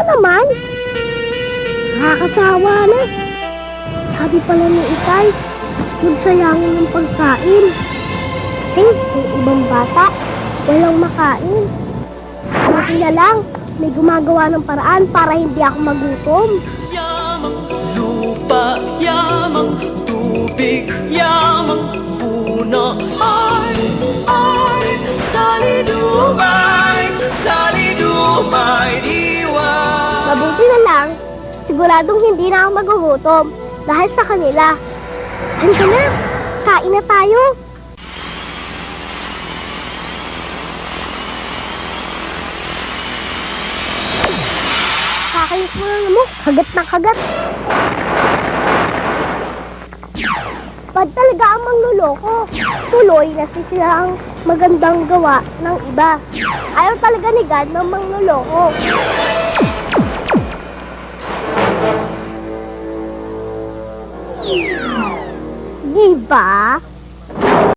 na naman. Nakakasawa na. Sabi pala ni Itay, huwag sayangin yung pagkain. Kasi yung ibang bata, walang makain. Buti na lang, may gumagawa ng paraan para hindi ako magutom. Yamang lupa, yamang tubig, yamang puno. Salidumay, diwan. Mabuti na lang, siguradong hindi na ako magugutom dahil sa kanila. Halika na, kain na tayo. Kakayos mo lang mo, kagat na kagat. Bad talaga ang mangluloko. Tuloy nasisira ang magandang gawa ng iba. Ayaw talaga ni God ng mangluloko. Diba?